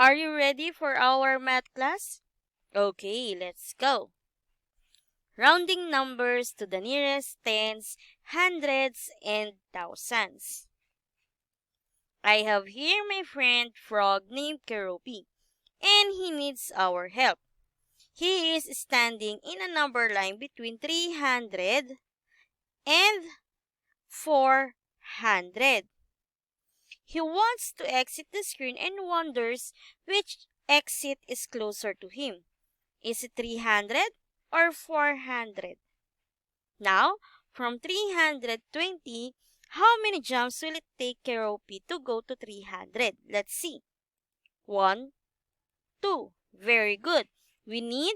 Are you ready for our math class? Okay, let's go. Rounding numbers to the nearest tens, hundreds, and thousands. I have here my friend Frog named Keropi, and he needs our help. He is standing in a number line between 300 and 400. He wants to exit the screen and wonders which exit is closer to him. Is it 300 or 400? Now, from 320, how many jumps will it take Keropi to go to 300? Let's see. 1, 2. Very good. We need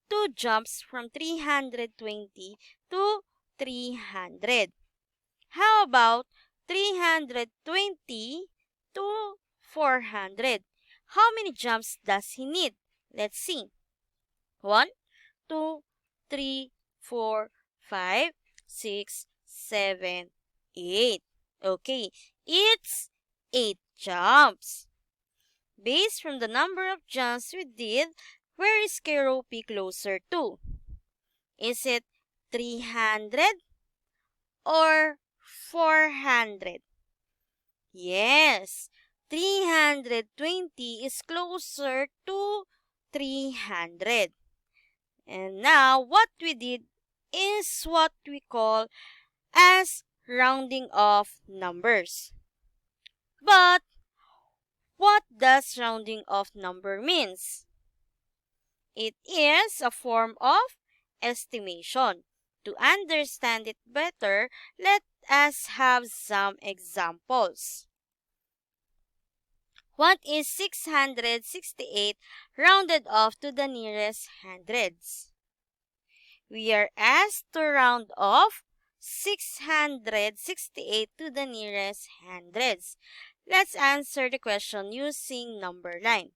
2 jumps from 320 to 300. How about 320 to 400? How many jumps does he need? Let's see. 1, 2, 3, 4, 5, 6, 7, 8. Okay, it's 8 jumps. Based from the number of jumps we did, where is Keropi closer to? Is it 300 or 400? Yes, 320 is closer to 300. And now, what we did is what we call as rounding off numbers. But, what does rounding off number means? It is a form of estimation. To understand it better, let us have some examples. What is 668 rounded off to the nearest hundreds? We are asked to round off 668 to the nearest hundreds. Let's answer the question using number line.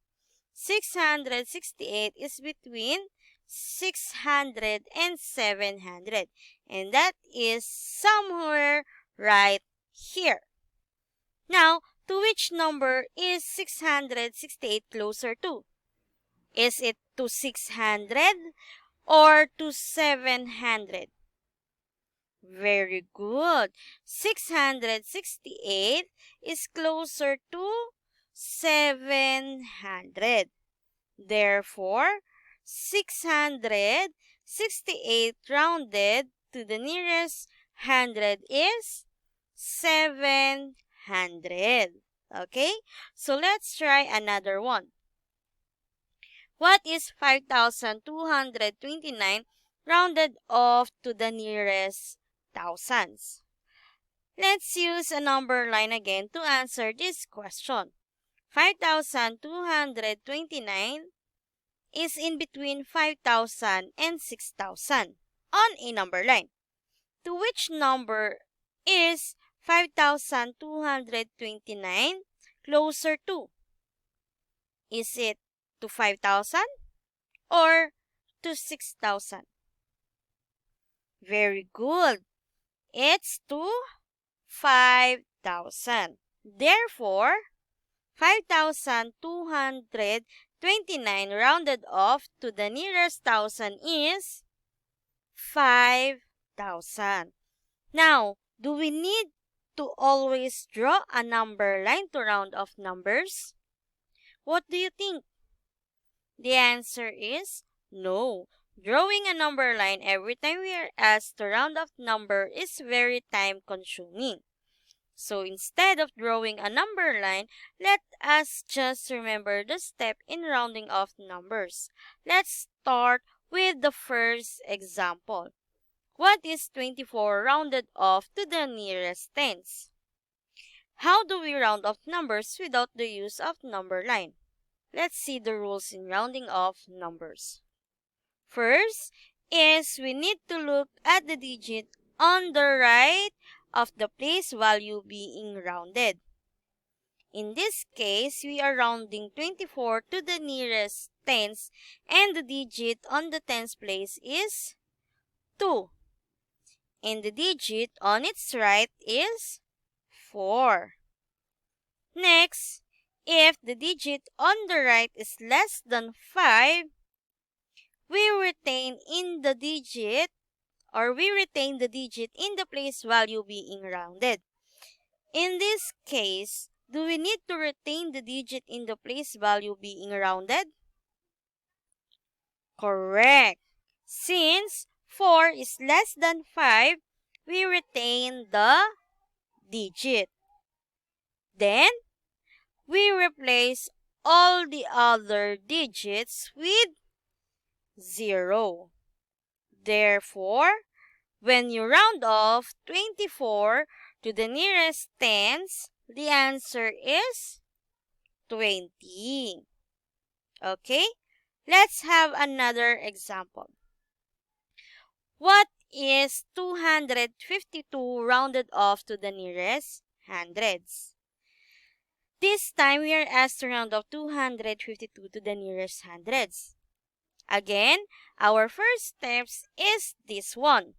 668 is between 600 and 700, and that is somewhere right here. Now, to which number is 668 closer to? Is it to 600 or to 700? Very good. 668 is closer to 700. Therefore, 668 rounded to the nearest hundred is 700. Okay? So let's try another one. What is 5,229 rounded off to the nearest thousands? Let's use a number line again to answer this question. 5,229 is in between 5,000 and 6,000 on a number line. To which number is 5,229 closer to? Is it to 5,000 or to 6,000? Very good. It's to 5,000. Therefore, 5,229 rounded off to the nearest thousand is 5,000. Now, do we need to always draw a number line to round off numbers? What do you think? The answer is no. Drawing a number line every time we are asked to round off number is very time-consuming. So instead of drawing a number line, let us just remember the step in rounding off numbers. Let's start with the first example. What is 24 rounded off to the nearest tens? How do we round off numbers without the use of number line? Let's see the rules in rounding off numbers. First is we need to look at the digit on the right of the place value being rounded. In this case, we are rounding 24 to the nearest tens and the digit on the tens place is 2. And the digit on its right is 4. Next If the digit on the right is less than 5, we retain the digit in the place value being rounded. In this case, do we need to retain the digit in the place value being rounded? Correct. Since 4 is less than 5, we retain the digit. Then, we replace all the other digits with 0. Therefore, when you round off 24 to the nearest tens, the answer is 20. Okay? Let's have another example. What is 252 rounded off to the nearest hundreds? This time, we are asked to round off 252 to the nearest hundreds. Again, our first steps is this one.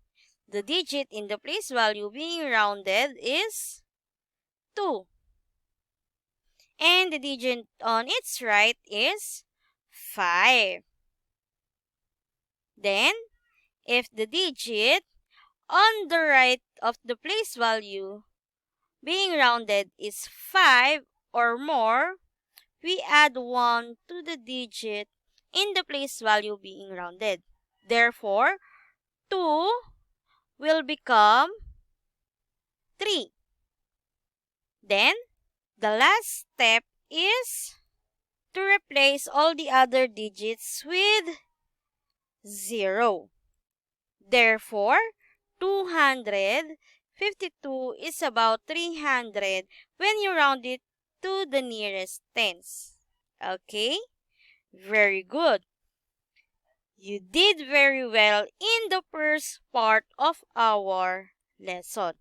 The digit in the place value being rounded is 2. And the digit on its right is 5. Then, if the digit on the right of the place value being rounded is 5 or more, we add 1 to the digit in the place value being rounded. Therefore, 2 will become 3. Then, the last step is to replace all the other digits with 0. Therefore, 252 is about 300 when you round it to the nearest tens. Okay? Very good. You did very well in the first part of our lesson.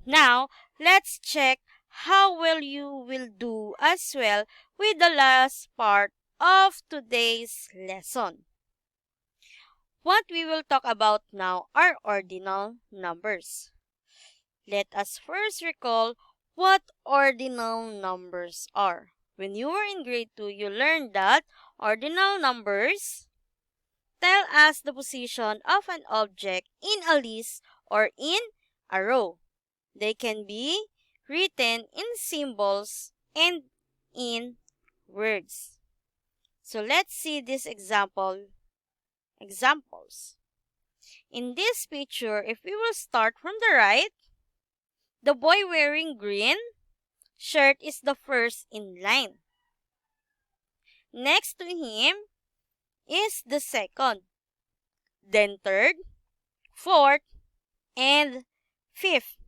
Now, let's check how well you will do as well with the last part of today's lesson. What we will talk about now are ordinal numbers. Let us first recall what ordinal numbers are. When you were in grade 2, you learned that ordinal numbers tell us the position of an object in a list or in a row. They can be written in symbols and in words. So let's see these examples. In this picture, if we will start from the right, the boy wearing green shirt is the first in line. Next to him is the second, then third, fourth, and fifth.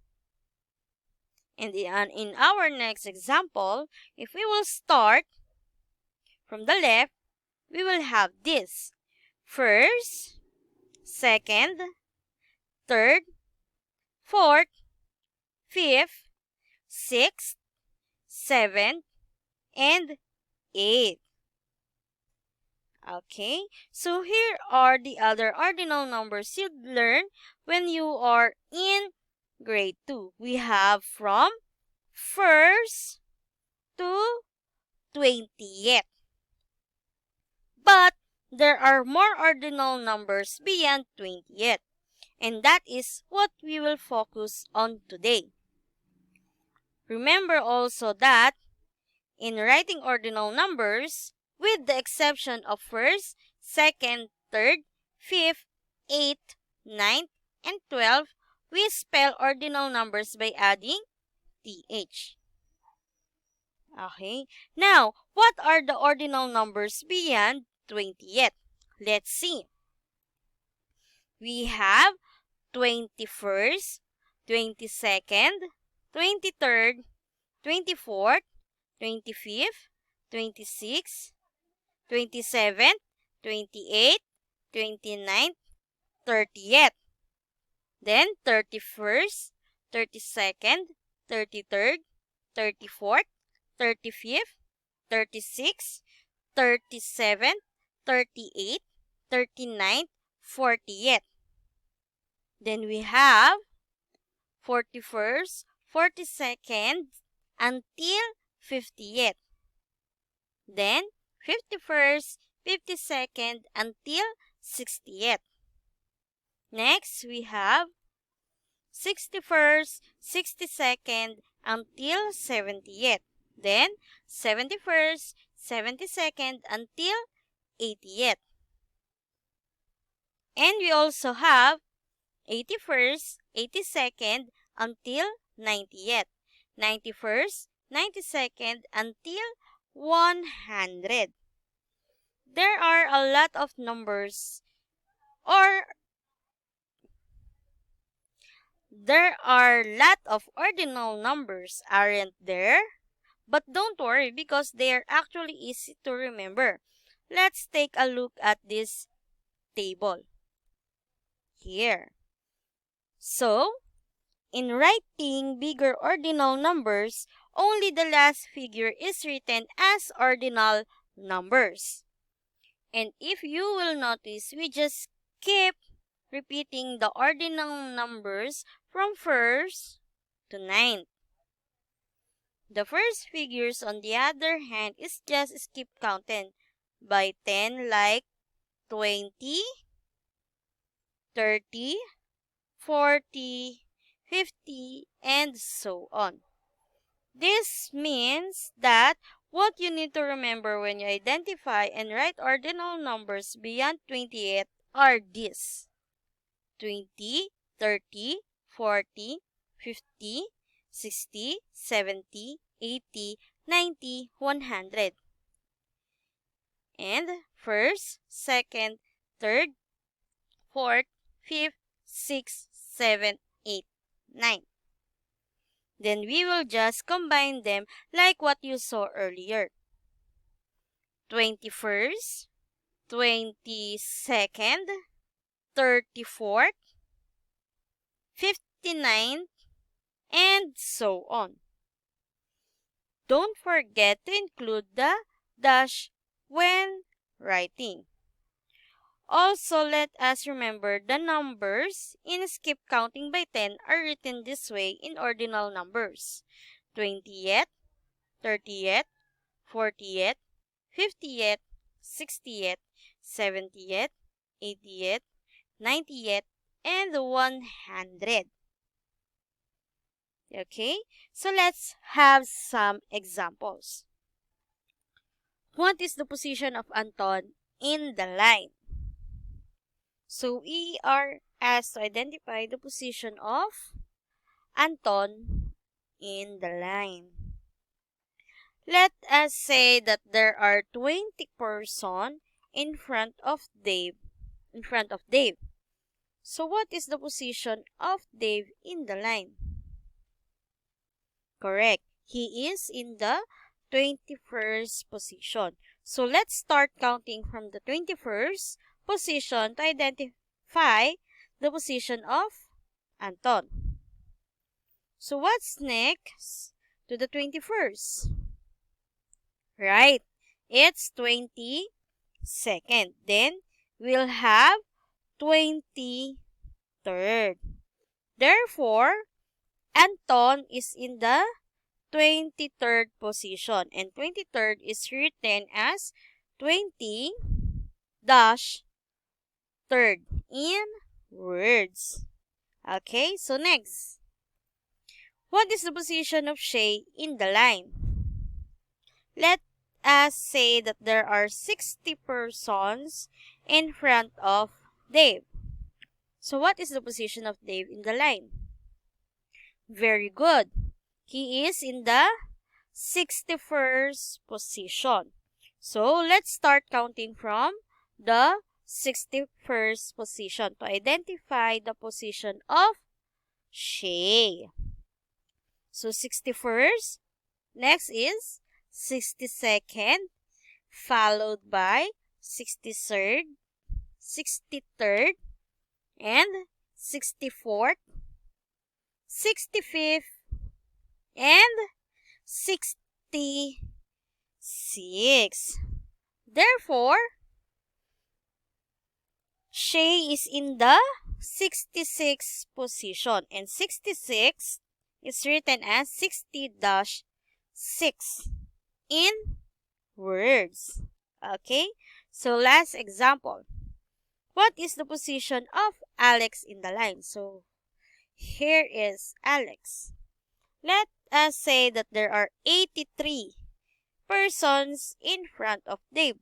And in our next example, if we will start from the left, we will have this: first, second, third, fourth, fifth, sixth, seventh, and eighth. Okay, so here are the other ordinal numbers you'd learn when you are in grade 2. We have from first to 20th. But there are more ordinal numbers beyond 20th, and that is what we will focus on today. Remember also that in writing ordinal numbers, with the exception of first, second, third, fifth, eighth, ninth, and 12, we spell ordinal numbers by adding th. Okay, now, what are the ordinal numbers beyond 20th? Let's see. We have 21st, 22nd, 23rd, 24th, 25th, 26th, 27th, 28th, 29th, 30th. Then 31st, 32nd, 33rd, 34th, 35th, 36th, 37th, 38th, 39th, 40th. Then we have 41st, 42nd, until 50th. then 51st, 52nd, until 60th. Next, we have 61st, 62nd, until 70th. Then, 71st, 72nd, until 80th. And we also have 81st, 82nd, until 90th. 91st, 92nd, until 100. There are a lot of numbers, or there are a lot of ordinal numbers, aren't there? But don't worry because they are actually easy to remember. Let's take a look at this table here. So, in writing bigger ordinal numbers, only the last figure is written as ordinal numbers. And if you will notice, we just keep repeating the ordinal numbers from 1st to 9th. The first figures, on the other hand, is just skip counting by 10, like 20, 30, 40, 50, and so on. This means that what you need to remember when you identify and write ordinal numbers beyond 28 are these: 20, 30, 40, 50, 60, 70, 80, 90, 100. And first, second, third, fourth, fifth, sixth, seventh, eighth, ninth. Then we will just combine them like what you saw earlier. 21st, 22nd, 34th, 59th, and so on. Don't forget to include the dash when writing. Also, let us remember the numbers in skip counting by 10 are written this way in ordinal numbers: 20th, 30th, 40th, 50th, 60th, 70th, 80th, 90th, and 100. Okay, so let's have some examples. What is the position of Anton in the line? So we are asked to identify the position of Anton in the line. Let us say that there are 20 persons in front of Dave. So what is the position of Dave in the line? Correct. He is in the 21st position. So let's start counting from the 21st position to identify the position of Anton. So what's next to the 21st? Right, it's 22nd. Then we'll have 23rd. Therefore, Anton is in the 23rd position, and 23rd is written as 20-3rd in words. Okay, so next. What is the position of Shay in the line? Let us say that there are 60 persons in front of Dave. So what is the position of Dave in the line? Very good. He is in the 61st position. So let's start counting from the 61st position to identify the position of Shay. So 61st, next is 62nd, followed by 63rd, 63rd, and 64th, 65th, and 66. Therefore, Shay is in the 66th position, and 66 is written as 60-6 in words. Okay? So last example. What is the position of Alex in the line? So here is Alex. Let us say that there are 83 persons in front of Dave.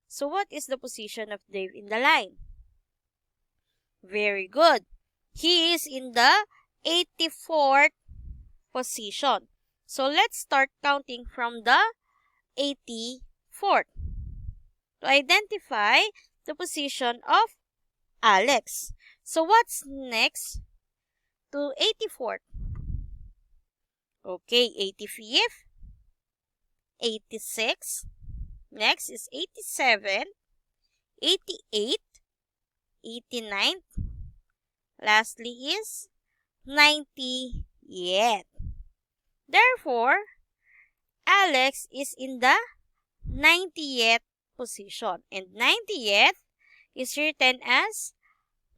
So what is the position of Dave in the line? Very good. He is in the 84th position. So let's start counting from the 84th to identify the position of Alex. So what's next to 84th? Okay, 85th, 86. Next is 87, 88, 89. Lastly is 90th. Therefore, Alex is in the 90th position. And 90th is written as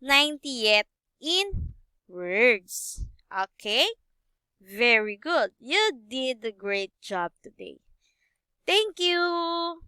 90th in words. Okay? Very good. You did a great job today. Thank you.